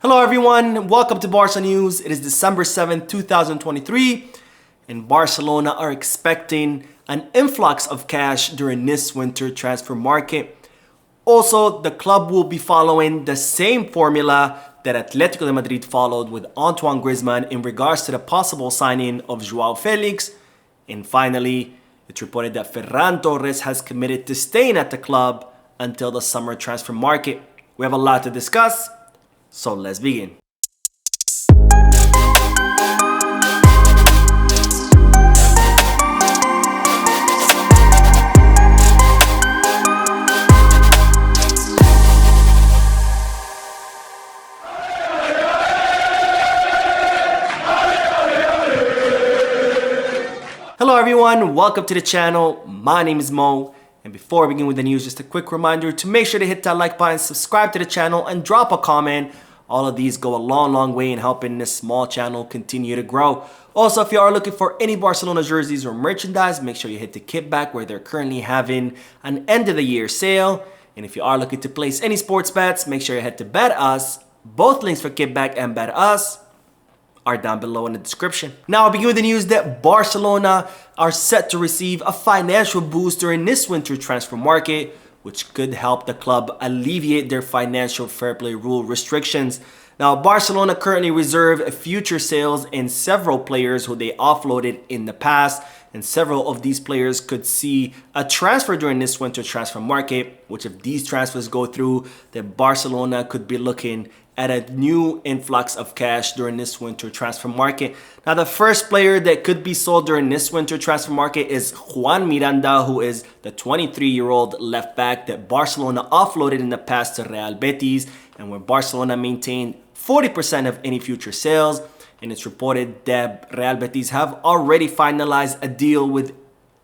Hello everyone, welcome to Barca News. It is December 7th, 2023, and Barcelona are expecting an influx of cash during this winter transfer market. Also, the club will be following the same formula that Atletico de Madrid followed with Antoine Griezmann in regards to the possible signing of Joao Felix. And finally, it's reported that Ferran Torres has committed to staying at the club until the summer transfer market. We have a lot to discuss, so let's begin. Hello everyone, welcome to the channel. My name is Mo, and before we begin with the news, just a quick reminder to make sure to hit that like button, subscribe to the channel, and drop a comment. All of these go a long way in helping this small channel continue to grow. Also, if you are looking for any Barcelona jerseys or merchandise, make sure you hit the Kickback where they're currently having an end of the year sale. And if you are looking to place any sports bets, make sure you head to Bet Us. Both links for Kickback and Bet Us are down below in the description. Now I'll begin with the news that Barcelona are set to receive a financial boost during this winter transfer market, which could help the club alleviate their financial fair play rule restrictions. Now, Barcelona currently reserve future sales in several players who they offloaded in the past, and several of these players could see a transfer during this winter transfer market, which if these transfers go through, then Barcelona could be looking at a new influx of cash during this winter transfer market. Now, the first player that could be sold during this winter transfer market is Juan Miranda, who is the 23-year-old left back that Barcelona offloaded in the past to Real Betis, and where Barcelona maintained 40% of any future sales. And it's reported that Real Betis have already finalized a deal with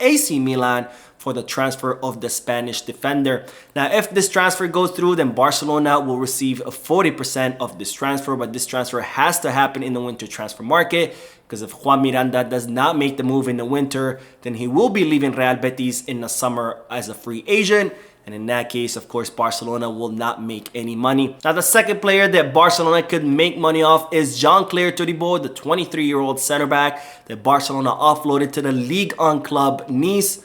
AC Milan for the transfer of the Spanish defender. Now, if this transfer goes through, then Barcelona will receive 40% of this transfer, but this transfer has to happen in the winter transfer market, because if Juan Miranda does not make the move in the winter, then he will be leaving Real Betis in the summer as a free agent. And in that case, of course, Barcelona will not make any money. Now, the second player that Barcelona could make money off is Jean-Claire Todibo, the 23-year-old center back that Barcelona offloaded to the Ligue 1 club Nice.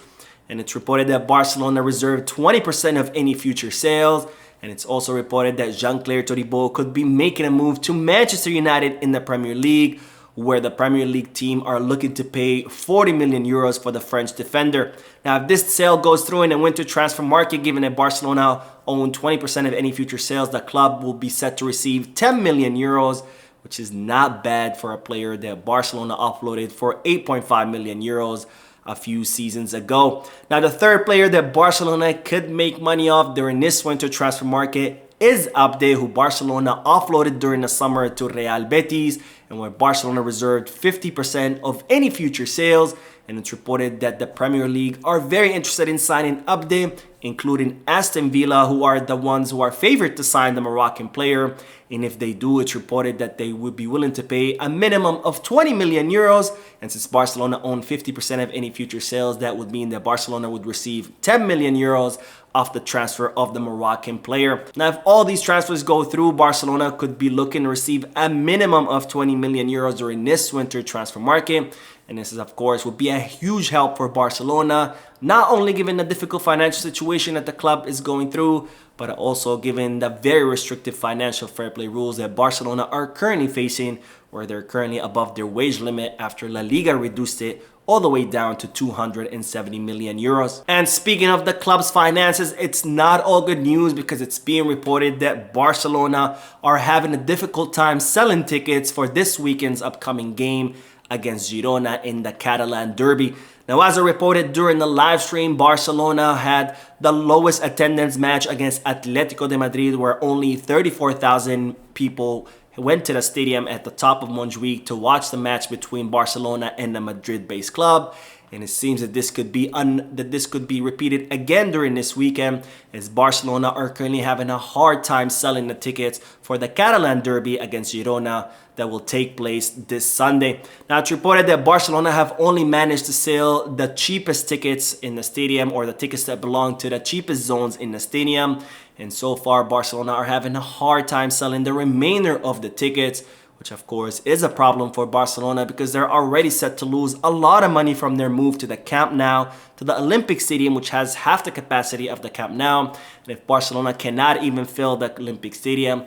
And it's reported that Barcelona reserved 20% of any future sales. And it's also reported that Jean-Claire Todibo could be making a move to Manchester United in the Premier League, where the Premier League team are looking to pay 40 million euros for the French defender. Now, if this sale goes through in the winter transfer market, given that Barcelona own 20% of any future sales, the club will be set to receive 10 million euros, which is not bad for a player that Barcelona offloaded for 8.5 million euros a few seasons ago. Now, the third player that Barcelona could make money off during this winter transfer market is Abde, who Barcelona offloaded during the summer to Real Betis, and where Barcelona reserved 50% of any future sales. And it's reported that the Premier League are very interested in signing Abde, including Aston Villa, who are the ones who are favored to sign the Moroccan player. And if they do, it's reported that they would be willing to pay a minimum of 20 million euros. And since Barcelona own 50% of any future sales, that would mean that Barcelona would receive 10 million euros off the transfer of the Moroccan player. Now, if all these transfers go through, Barcelona could be looking to receive a minimum of 20 million euros during this winter transfer market. And this is, of course, would be a huge help for Barcelona, not only given the difficult financial situation that the club is going through, but also given the very restrictive financial fair play rules that Barcelona are currently facing, where they're currently above their wage limit after La Liga reduced it all the way down to 270 million euros. And speaking of the club's finances, it's not all good news, because it's being reported that Barcelona are having a difficult time selling tickets for this weekend's upcoming game against Girona in the Catalan Derby. Now, as I reported during the live stream, Barcelona had the lowest attendance match against Atletico de Madrid, where only 34,000 people went to the stadium at the top of Montjuic to watch the match between Barcelona and the Madrid-based club. And it seems that this could be repeated again during this weekend, as Barcelona are currently having a hard time selling the tickets for the Catalan Derby against Girona that will take place this Sunday. Now, it's reported that Barcelona have only managed to sell the cheapest tickets in the stadium, or the tickets that belong to the cheapest zones in the stadium. And so far, Barcelona are having a hard time selling the remainder of the tickets, which of course is a problem for Barcelona because they're already set to lose a lot of money from their move to the Camp Nou, to the Olympic Stadium, which has half the capacity of the Camp Nou. And if Barcelona cannot even fill the Olympic Stadium,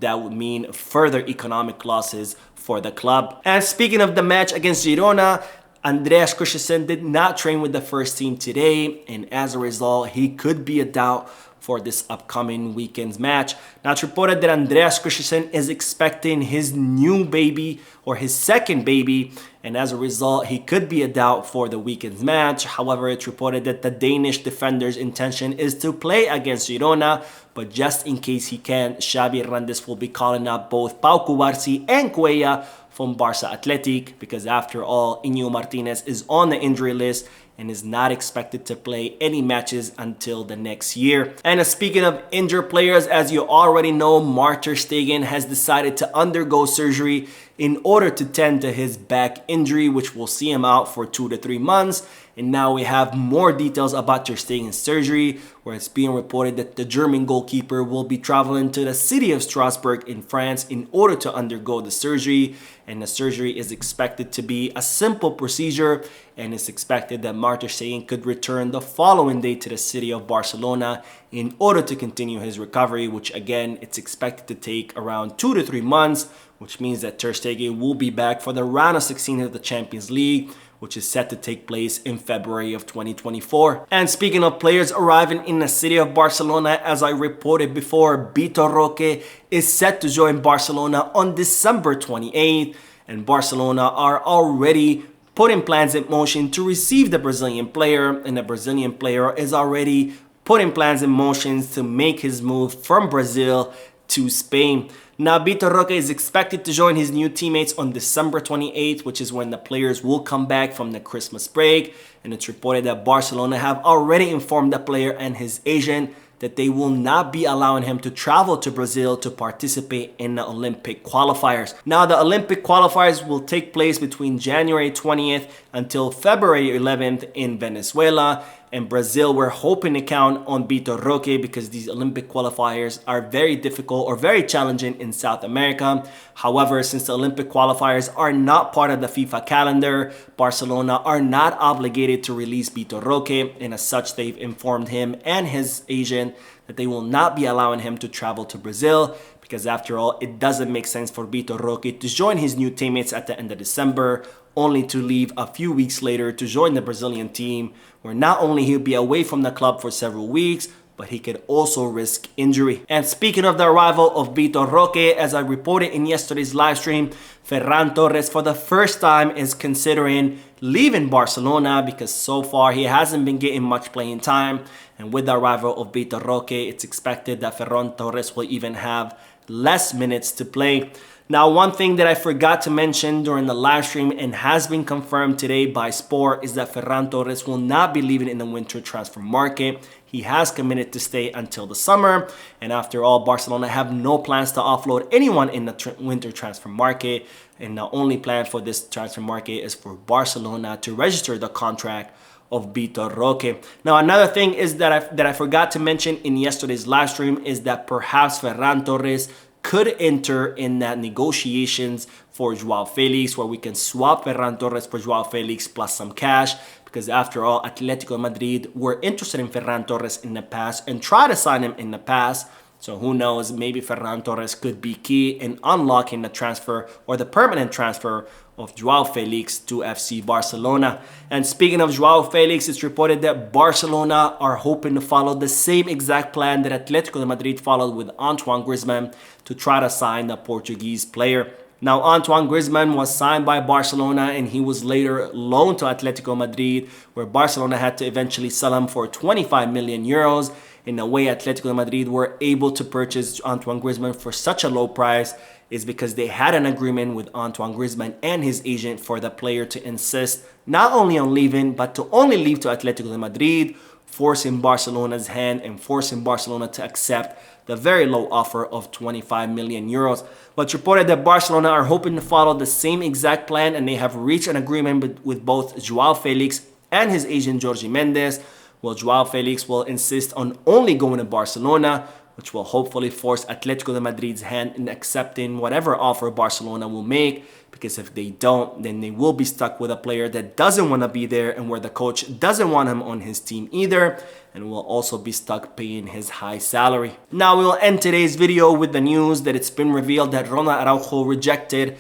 that would mean further economic losses for the club. And speaking of the match against Girona, Andreas Christensen did not train with the first team today, and as a result, he could be a doubt for this upcoming weekend's match. Now, it's reported that Andreas Christensen is expecting his new baby or his second baby, and as a result, he could be a doubt for the weekend's match. However, it's reported that the Danish defender's intention is to play against Girona, but just in case he can't, Xavi Hernandez will be calling up both Pau Cubarsí and Cuellar from Barca Athletic, because after all, Íñigo Martínez is on the injury list and is not expected to play any matches until the next year. And speaking of injured players, as you already know, Marc ter Stegen has decided to undergo surgery in order to tend to his back injury, which will see him out for 2 to 3 months. And now we have more details about ter Stegen's surgery, where it's being reported that the German goalkeeper will be traveling to the city of Strasbourg in France in order to undergo the surgery. And the surgery is expected to be a simple procedure, and it's expected that Marc ter Stegen could return the following day to the city of Barcelona in order to continue his recovery, which again, it's expected to take around 2 to 3 months, which means that ter Stegen will be back for the round of 16 of the Champions League, which is set to take place in February of 2024. And speaking of players arriving in the city of Barcelona, as I reported before, Vitor Roque is set to join Barcelona on December 28th, and Barcelona are already putting plans in motion to receive the Brazilian player, and the Brazilian player is already putting plans in motion to make his move from Brazil to Spain. Now, Vitor Roque is expected to join his new teammates on December 28th, which is when the players will come back from the Christmas break. And it's reported that Barcelona have already informed the player and his agent that they will not be allowing him to travel to Brazil to participate in the Olympic qualifiers. Now, the Olympic qualifiers will take place between January 20th until February 11th in Venezuela. And Brazil, we're hoping to count on Vitor Roque because these Olympic qualifiers are very difficult or very challenging in South America. However, since the Olympic qualifiers are not part of the FIFA calendar, Barcelona are not obligated to release Vitor Roque, and as such, they've informed him and his agent that they will not be allowing him to travel to Brazil, because after all, it doesn't make sense for Vitor Roque to join his new teammates at the end of December, only to leave a few weeks later to join the Brazilian team, where not only he'll be away from the club for several weeks, but he could also risk injury. And speaking of the arrival of Vitor Roque, as I reported in yesterday's live stream, Ferran Torres for the first time is considering leaving Barcelona because so far he hasn't been getting much playing time. And with the arrival of Vitor Roque, it's expected that Ferran Torres will even have less minutes to play. Now, one thing that I forgot to mention during the live stream and has been confirmed today by Sport is that Ferran Torres will not be leaving in the winter transfer market. He has committed to stay until the summer. And after all, Barcelona have no plans to offload anyone in the winter transfer market. And the only plan for this transfer market is for Barcelona to register the contract of Vitor Roque. Now, another thing is that I forgot to mention in yesterday's live stream is that perhaps Ferran Torres could enter in that negotiations for Joao Felix, where we can swap Ferran Torres for Joao Felix plus some cash, because after all, Atletico Madrid were interested in Ferran Torres in the past and tried to sign him in the past. So who knows, maybe Ferran Torres could be key in unlocking the transfer or the permanent transfer of Joao Felix to FC Barcelona. And speaking of Joao Felix, it's reported that Barcelona are hoping to follow the same exact plan that Atletico Madrid followed with Antoine Griezmann to try to sign the Portuguese player. Now, Antoine Griezmann was signed by Barcelona and he was later loaned to Atletico Madrid, where Barcelona had to eventually sell him for 25 million euros. In the way Atletico Madrid were able to purchase Antoine Griezmann for such a low price is because they had an agreement with Antoine Griezmann and his agent for the player to insist not only on leaving, but to only leave to Atletico Madrid, forcing Barcelona's hand and forcing Barcelona to accept the very low offer of 25 million euros. But it's reported that Barcelona are hoping to follow the same exact plan, and they have reached an agreement with both Joao Felix and his agent Jorge Mendes. Well, Joao Felix will insist on only going to Barcelona, which will hopefully force Atletico de Madrid's hand in accepting whatever offer Barcelona will make, because if they don't, then they will be stuck with a player that doesn't want to be there and where the coach doesn't want him on his team either, and will also be stuck paying his high salary. Now we will end today's video with the news that it's been revealed that Rona Araujo rejected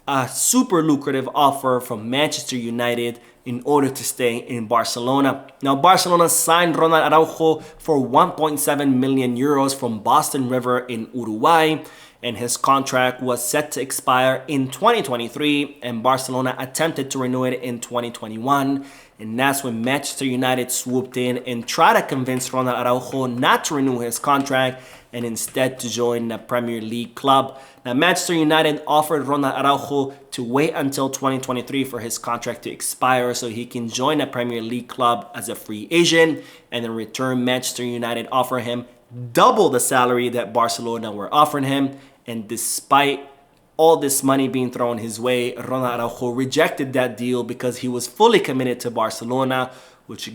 a super lucrative offer from Manchester United in order to stay in Barcelona. Now, Barcelona signed Ronald Araujo for 1.7 million euros from Boston River in Uruguay, and his contract was set to expire in 2023, and Barcelona attempted to renew it in 2021. And that's when Manchester United swooped in and tried to convince Ronald Araujo not to renew his contract and instead to join the Premier League club. Now, Manchester United offered Ronald Araujo to wait until 2023 for his contract to expire so he can join a Premier League club as a free agent. And in return, Manchester United offered him double the salary that Barcelona were offering him. And despite all this money being thrown his way, Ronald Araujo rejected that deal because he was fully committed to Barcelona, which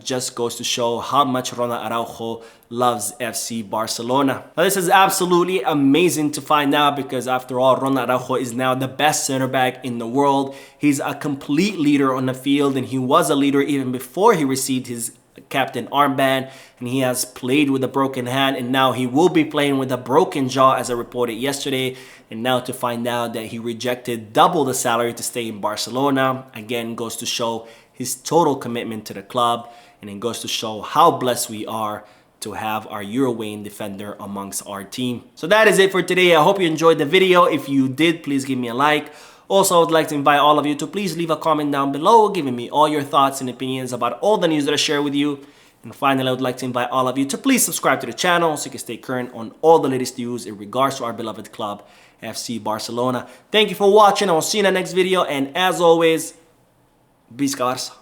just goes to show how much Ronald Araujo loves FC Barcelona. Now, this is absolutely amazing to find out because, after all, Ronald Araujo is now the best center back in the world. He's a complete leader on the field, and he was a leader even before he received his captain armband, and he has played with a broken hand, and now he will be playing with a broken jaw, as I reported yesterday. And now to find out that he rejected double the salary to stay in Barcelona, again, goes to show his total commitment to the club, and it goes to show how blessed we are to have our Uruguayan defender amongst our team. So that is it for today. I hope you enjoyed the video. If you did, please give me a like. Also, I would like to invite all of you to please leave a comment down below giving me all your thoughts and opinions about all the news that I share with you. And finally, I would like to invite all of you to please subscribe to the channel so you can stay current on all the latest news in regards to our beloved club, FC Barcelona. Thank you for watching. I will see you in the next video. And as always, Visca Barça.